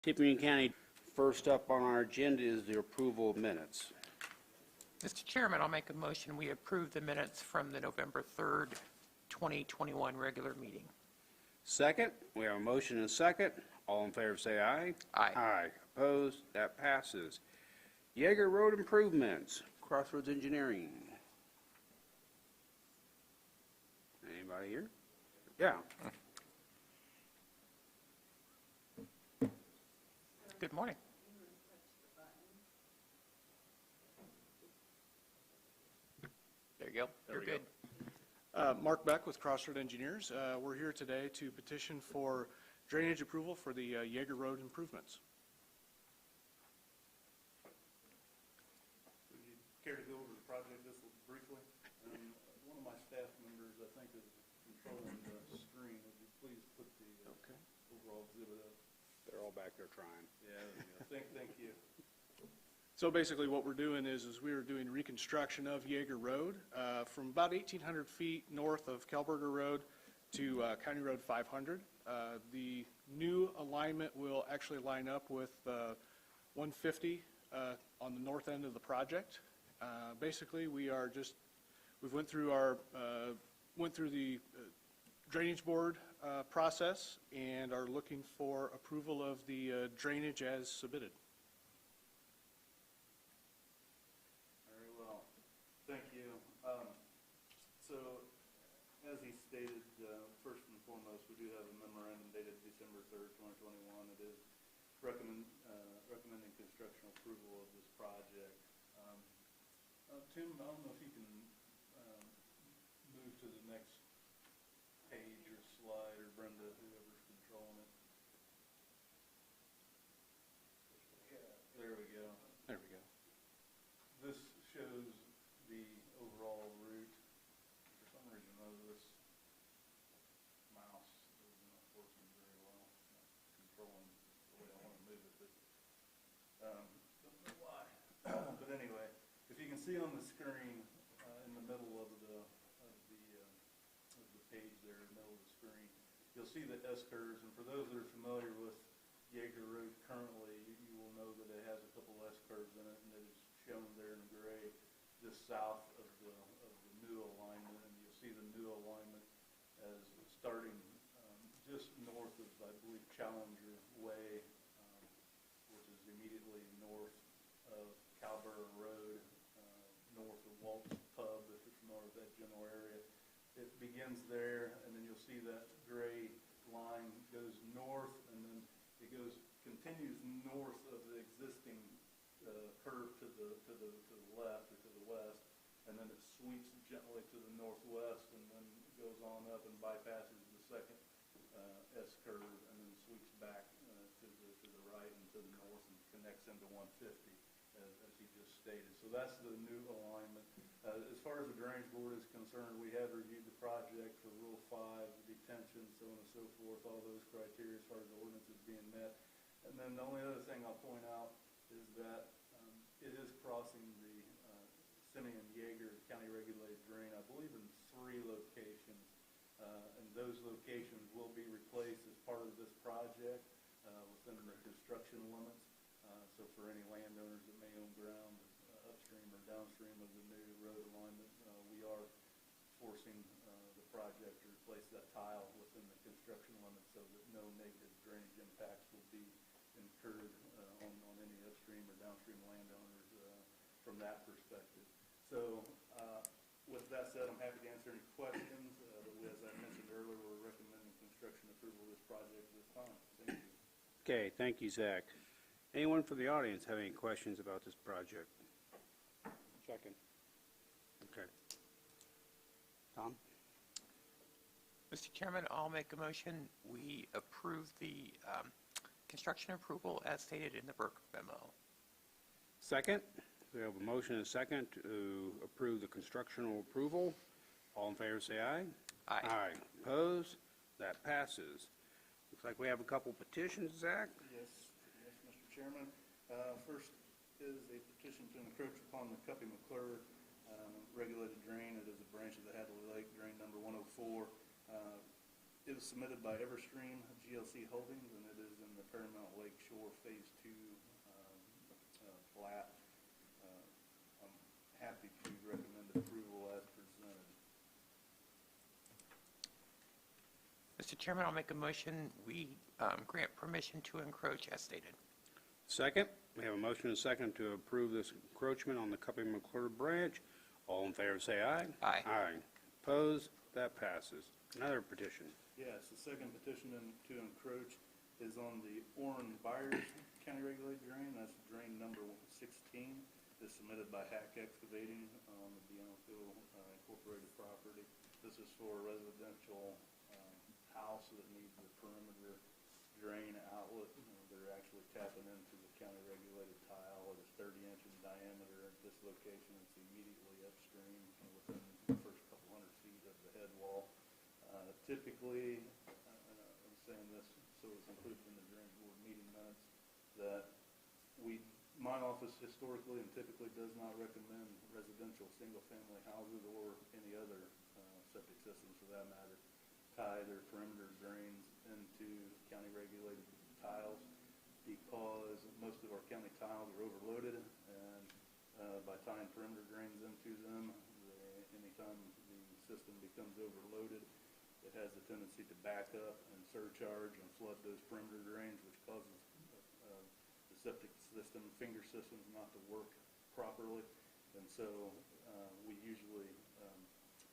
Tippecanoe County, first up on our agenda is the approval of minutes. Mr. Chairman, I'll make a motion we approve the minutes from the November 3rd, 2021 regular meeting. Second, we have a motion and a second. All in favor say aye. Aye. Aye. Opposed? That passes. Yeager Road Improvements, Crossroads Engineering. Anybody here? Yeah. Good morning. There you go. You're good. Mark Beck with Crossroad Engineers. We're here today to petition for drainage approval for the Yeager Road improvements. Would you care to go over the project just briefly? One of my staff members, I think, is controlling the screen. Would you please put the overall exhibit up? They're all back there trying. Yeah, there you go. Thank you. So basically what we're doing is we are doing reconstruction of Yeager Road from about 1,800 feet north of Kelberger Road to County Road 500. The new alignment will actually line up with 150 on the north end of the project. Basically, we've went through the drainage board process and are looking for approval of the drainage as submitted. Very well. Thank you. So, as he stated, first and foremost, we do have a memorandum dated December 3rd, 2021. It is recommending construction approval of this project. Tim, I don't know if you can move to the next page or slide, or Brenda, whoever's controlling it. There we go. There we go. This shows the overall route. For some reason, though, this mouse is not working very well. Not controlling the way I want to move it, but don't know why. But anyway, if you can see on the screen in the middle of the page there, in the middle of the screen, you'll see the S-curves. And for those that are familiar with Yeager Road currently, you will know that it has a couple S-curves in it, and it is shown there in gray just south of the new alignment. And you'll see the new alignment as starting just north of, I believe, Challenger Way, which is immediately north of Calbur Road, north of Walt's Pub, if you're familiar with that general area. It begins there, and then you'll see that gray line goes north, and then it continues north of the existing curve to the left or to the west, and then it sweeps gently to the northwest, and then goes on up and bypasses the second S-curve, and then sweeps back to the right and to the north, and connects into 150, as he just stated. So that's the new alignment. As far as the drainage board is concerned, we have reviewed the project for Rule 5, detention, so on and so forth, all those criteria as far as the ordinance is being met. And then the only other thing I'll point out is that it is crossing the Simeon Yeager County regulated drain, I believe in 3 locations. And those locations will be replaced as part of this project within the construction limits. So for any landowners that may own ground upstream or downstream of the new road alignment, we are forcing the project to replace that tile within the construction limits so that no negative drainage impacts will be incurred on any upstream or downstream landowners from that perspective. So with that said, I'm happy to answer any questions. As I mentioned earlier, we're recommending construction approval of this project at this time. Thank you. Okay, thank you, Zach. Anyone from the audience have any questions about this project? Second. Okay. Tom? Mr. Chairman, I'll make a motion we approve the construction approval as stated in the Burke memo. Second. We have a motion and a second to approve the constructional approval. All in favor say aye. Aye. Aye. Opposed? That passes. Looks like we have a couple petitions, Zach. Yes, Mr. Chairman. First is a petition to encroach upon the Cuppy McClure regulated drain. It is a branch of the Hadley Lake, drain number 104. It is submitted by Everstream GLC Holdings, and it is in the Paramount Lake Shore happy to recommend approval as presented. Mr. Chairman, I'll make a motion, we grant permission to encroach as stated. Second, we have a motion and a second to approve this encroachment on the Cupping McClure branch. All in favor, say aye. Aye. Aye. Opposed? That passes. Another petition. Yes, the second petition to encroach is on the Orrin Byers County Regulated Drain. That's drain number 16. It's submitted by Hack Excavating on the Tippecanoe Incorporated property. This is for a residential house that needs the perimeter drain outlet. They're actually tapping into the county regulated tile. It is 30 inch in diameter at this location. It's immediately upstream within the first couple hundred feet of the head wall. Typically, I'm saying this so it's included in the drainage board meeting minutes, that my office historically and typically does not recommend residential single-family houses or any other septic systems for that matter tie their perimeter drains into county-regulated tiles because most of our county tiles are overloaded, and by tying perimeter drains into them, anytime the system becomes overloaded, it has a tendency to back up and surcharge and flood those perimeter drains, which causes the septic system, finger systems, not to work properly. And so we usually,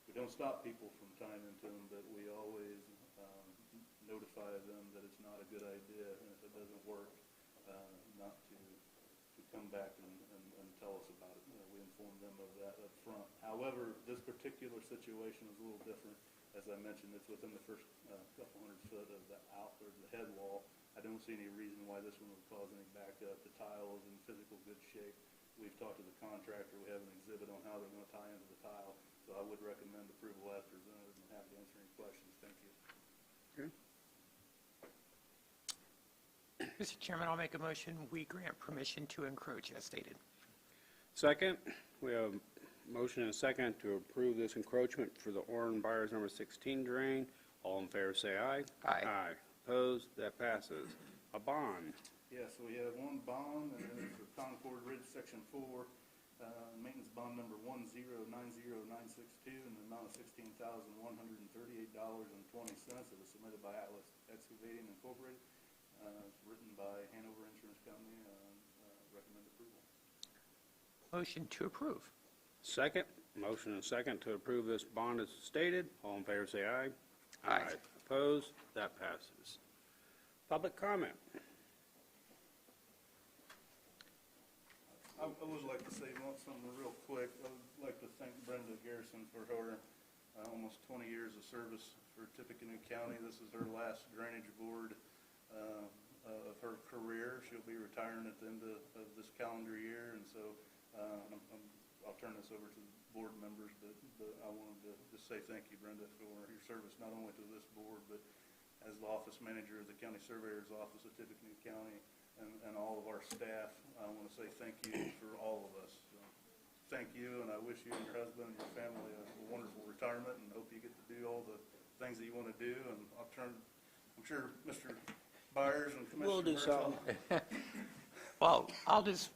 we don't stop people from tying into them, but we always notify them that it's not a good idea, and if it doesn't work, not to come back and tell us about it. We inform them of that up front. However, this particular situation is a little different. As I mentioned, it's within the first couple hundred foot of the head wall. I don't see any reason why this one would cause any backup. The tile is in physical good shape. We've talked to the contractor. We have an exhibit on how they're going to tie into the tile. So I would recommend approval as presented, and happy to answer any questions. Thank you. Okay. Mr. Chairman, I'll make a motion, we grant permission to encroach as stated. Second, we have a motion and a second to approve this encroachment for the Orrin Byers number 16 drain. All in favor, say aye. Aye. Aye. Opposed? That passes. A bond. Yes, we have one bond, and then it's for Concord Ridge Section 4, maintenance bond number 1090962, in the amount of $16,138.20. It was submitted by Atlas Excavating Incorporated. It's written by Hanover Insurance Company. Recommend approval. Motion to approve. Second, motion and second to approve this bond as stated. All in favor, say aye. Aye. Opposed? That passes. Public comment. I would like to say something real quick. I would like to thank Brenda Garrison for her almost 20 years of service for Tippecanoe County. This is her last drainage board of her career. She'll be retiring at the end of this calendar year, and so I'll turn this over to the board members, but I wanted to just say thank you, Brenda, for your service not only to this board, but as the office manager of the county surveyor's office of Tippecanoe County and all of our staff. I want to say thank you for all of us. So, thank you, and I wish you and your husband and your family a wonderful retirement, and hope you get to do all the things that you want to do. And I'm sure Mr. Byers and Commissioner We'll do so. Well, I'll just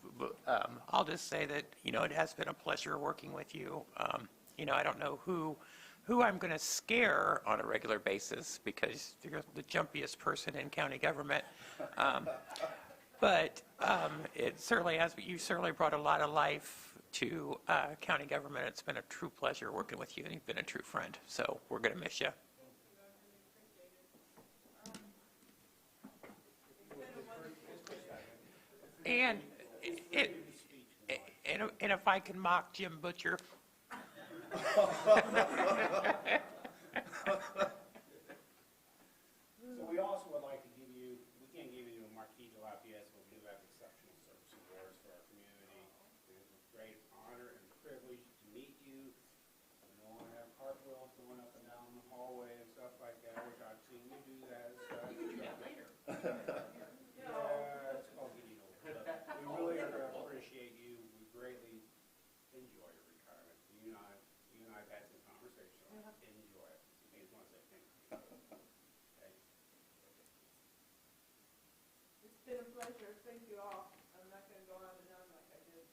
say that, it has been a pleasure working with you. I don't know who I'm going to scare on a regular basis because you're the jumpiest person in county government. But it certainly has. You certainly brought a lot of life to county government. It's been a true pleasure working with you, and you've been a true friend. So we're going to miss you. And if I can mock Jim Butcher. So we also would like to give you, we can't give you a marquee to Lafayette, but we do have exceptional service awards for our community. It is a great honor and privilege to meet you. We don't want to have cartwheels going up and down the hallway and stuff like that, which I've seen you do that and stuff. Do that later. Yeah, it's called getting old. But we really appreciate you. We greatly enjoy your retirement. You and I have had some conversations. Enjoy it. I just want to say thank you. Okay. It's been a pleasure. Thank you all. I'm not going to go on and on like I did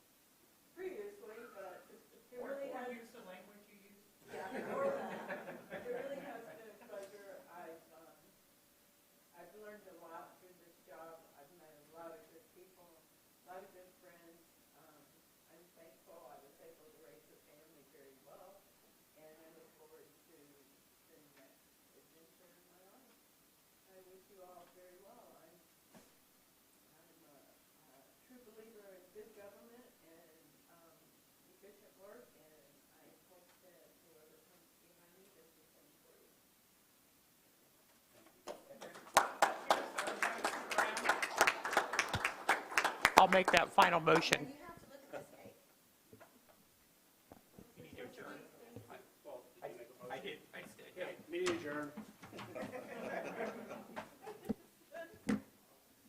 previously, but it's lot of good friends. I'm thankful I was able to raise a family very well, and I look forward to the next adventure in my life. I wish you all very well. I'm a true believer in good government and efficient work, and I hope that whoever comes behind me does the same for you. I'll make that final motion.